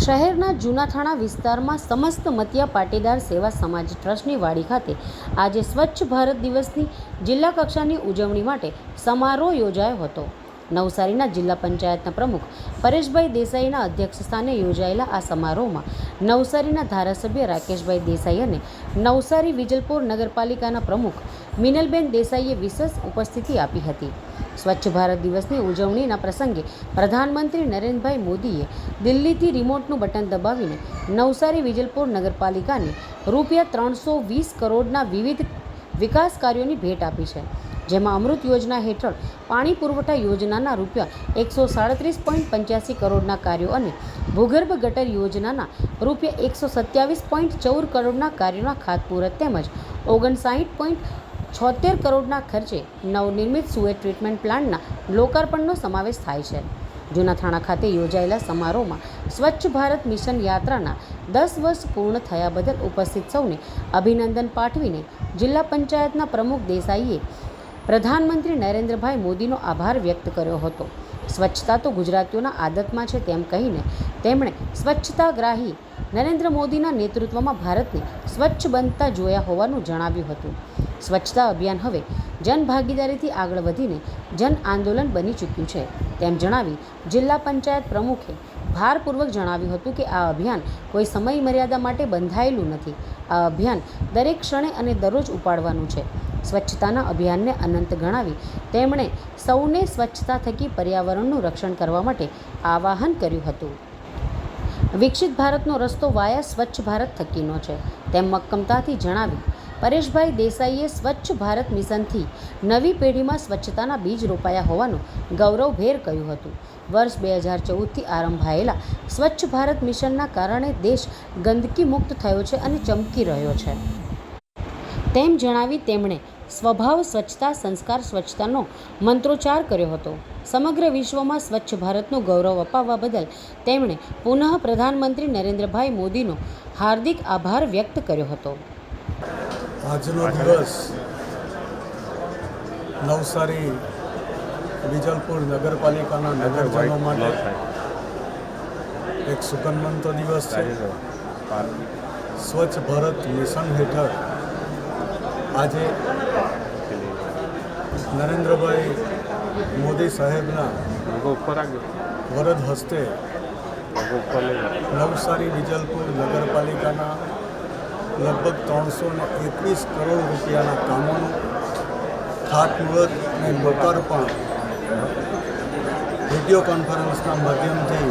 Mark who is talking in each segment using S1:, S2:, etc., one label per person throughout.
S1: શહેરના જૂનાથાણા વિસ્તારમાં સમસ્ત મતિયા પાટીદાર સેવા સમાજ ટ્રસ્ટની વાડી ખાતે આજે સ્વચ્છ ભારત દિવસની જિલ્લા કક્ષાની ઉજવણી માટે સમારોહ યોજાયો હતો. નવસારીના જિલ્લા પંચાયતના પ્રમુખ પરેશભાઈ દેસાઈના અધ્યક્ષસ્થાને યોજાયેલા આ સમારોહમાં નવસારીના ધારાસભ્ય રાકેશભાઈ દેસાઈ અને નવસારી વિજલપોર નગરપાલિકાના પ્રમુખ મિનલબેન દેસાઈએ વિશેષ ઉપસ્થિતિ આપી હતી. સ્વચ્છ ભારત દિવસની ઉજવણીના પ્રસંગે પ્રધાનમંત્રી નરેન્દ્રભાઈ મોદીએ દિલ્હીથી રિમોટનું બટન દબાવીને નવસારી વિજલપોર નગરપાલિકાને ₹320 કરોડના વિવિધ વિકાસ કાર્યોની ભેટ આપી છે, જેમાં અમૃત યોજના હેઠળ પાણી પુરવઠા યોજનાના ₹137.85 કરોડના કાર્યો અને ભૂગર્ભ ગટર યોજનાના ₹127.14 કરોડના કાર્યોના ખાતમુહૂર્ત તેમજ 59.76 કરોડના ખર્ચે નવનિર્મિત સુએજ ટ્રીટમેન્ટ પ્લાન્ટના લોકાર્પણનો સમાવેશ થાય છે. જૂનાથાણા ખાતે યોજાયેલા સમારોહમાં સ્વચ્છ ભારત મિશન યાત્રાના 10 વર્ષ પૂર્ણ થયા બદલ ઉપસ્થિત સૌને અભિનંદન પાઠવીને જિલ્લા પંચાયતના પ્રમુખ દેસાઈએ પ્રધાનમંત્રી નરેન્દ્રભાઈ મોદીનો આભાર વ્યક્ત કર્યો હતો. સ્વચ્છતા તો ગુજરાતીઓના આદતમાં છે તેમ કહીને તેમણે સ્વચ્છતાગ્રાહી નરેન્દ્ર મોદીના નેતૃત્વમાં ભારતને સ્વચ્છ બનતા જોયા હોવાનું જણાવ્યું હતું. સ્વચ્છતા અભિયાન હવે જનભાગીદારીથી આગળ વધીને જન આંદોલન બની ચૂક્યું છે તેમ જણાવી જિલ્લા પંચાયત પ્રમુખે ભારપૂર્વક જણાવ્યું હતું કે આ અભિયાન કોઈ સમય મર્યાદા માટે બંધાયેલું નથી. આ અભિયાન દરેક ક્ષણે અને દરરોજ ઉપાડવાનું છે. સ્વચ્છતાના અભિયાનને અનંત ગણાવી તેમણે સૌને સ્વચ્છતા થકી પર્યાવરણનું રક્ષણ કરવા માટે આહ્વાન કર્યું હતું. વિકસિત ભારતનો રસ્તો વાયા સ્વચ્છ ભારત થકીનો છે તેમ મક્કમતાથી જણાવી પરેશભાઈ દેસાઈએ સ્વચ્છ ભારત મિશનથી નવી પેઢીમાં સ્વચ્છતાના બીજ રોપાયા હોવાનું ગૌરવભેર કહ્યું હતું. વર્ષ 2014થી આરંભાયેલા સ્વચ્છ ભારત મિશનના કારણે દેશ ગંદકી મુક્ત થયો છે અને ચમકી રહ્યો છે તેમ જણાવી તેમણે સ્વભાવ સ્વચ્છતા સંસ્કાર સ્વચ્છતાનો મંત્રોચ્ચાર કર્યો હતો. સમગ્ર વિશ્વમાં સ્વચ્છ ભારતનું ગૌરવ અપાવવા બદલ તેમણે પુનઃ પ્રધાનમંત્રી નરેન્દ્રભાઈ મોદીનો હાર્દિક આભાર વ્યક્ત કર્યો હતો.
S2: આજનો દિવસ નવસારી વિજલપુર નગરપાલિકાના નગરજનો માટે એક સુકનવંતો દિવસ છે. સ્વચ્છ ભારત મિશન હેઠળ આજે નરેન્દ્રભાઈ મોદી સાહેબના વરદ હસ્તે નવસારી વિજલપુર નગરપાલિકાના લગભગ 321 કરોડ રૂપિયાના કામોનું ખાતમુહૂર્ત અને લોકાર્પણ વિડીયો કોન્ફરન્સના માધ્યમથી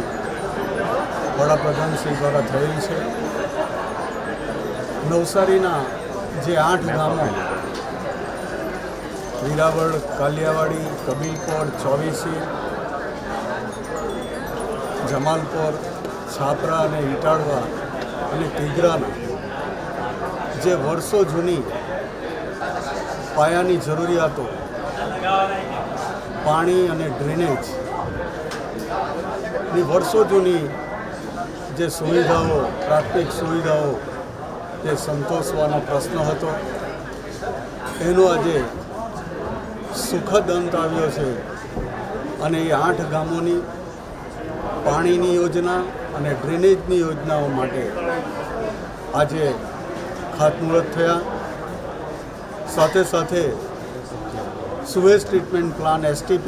S2: વડાપ્રધાનશ્રી દ્વારા થયેલ છે. નવસારીના જે 8 ગામો વીરાવળ, કાલિયાવાડી, કબીલપોર, ચોવીસી, જમાલપોર, છાપરા અને ઇટાળવા અને તિગરાના જે વર્ષો જૂની પાયાની જરૂરિયાતો પાણી અને ડ્રેનેજની વર્ષો જૂની જે સુવિધાઓ પ્રાથમિક સુવિધાઓ તે સંતોષવાનો પ્રશ્ન હતો, એનો આજે સુખદ અંત આવ્યો છે અને એ 8 ગામોની પાણીની યોજના અને ડ્રેનેજની યોજનાઓ માટે આજે ખાતમુહૂર્ત થયા. સાથે સાથે સુએજ ટ્રીટમેન્ટ પ્લાન STP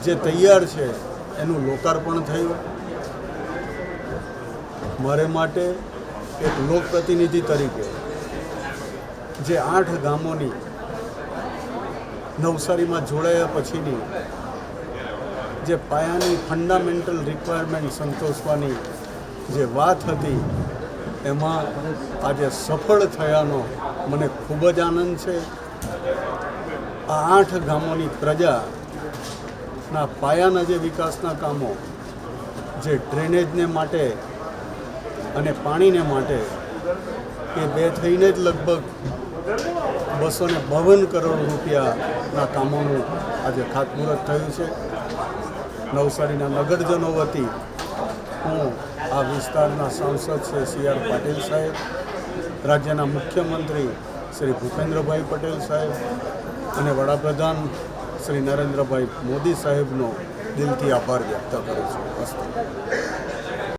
S2: જે તૈયાર છે એનું લોકાર્પણ થયું. મારે માટે એક લોકપ્રતિનિધિ તરીકે જે 8 ગામોની નવસારીમાં જોડાયા પછીની જે પાયાની ફંડામેન્ટલ રિક્વાયરમેન્ટ સંતોષવાની જે વાત હતી એમાં આજે સફળ થયાનો મને ખૂબ જ આનંદ છે. આ 8 ગામોની પ્રજાના પાયાના જે વિકાસના કામો જે ડ્રેનેજને માટે અને પાણીને માટે એ બે થઈને જ લગભગ 252 કરોડ રૂપિયાના કામોનું આજે ખાતમુહૂર્ત થયું છે. નવસારીના નગરજનો વતી હું આ વિસ્તારના સાંસદ શ્રી CR પાટીલ સાહેબ, રાજ્યના મુખ્યમંત્રી શ્રી ભૂપેન્દ્રભાઈ પટેલ સાહેબ અને વડાપ્રધાન શ્રી નરેન્દ્રભાઈ મોદી સાહેબનો દિલથી આભાર વ્યક્ત કરું છું. અસ્તુ.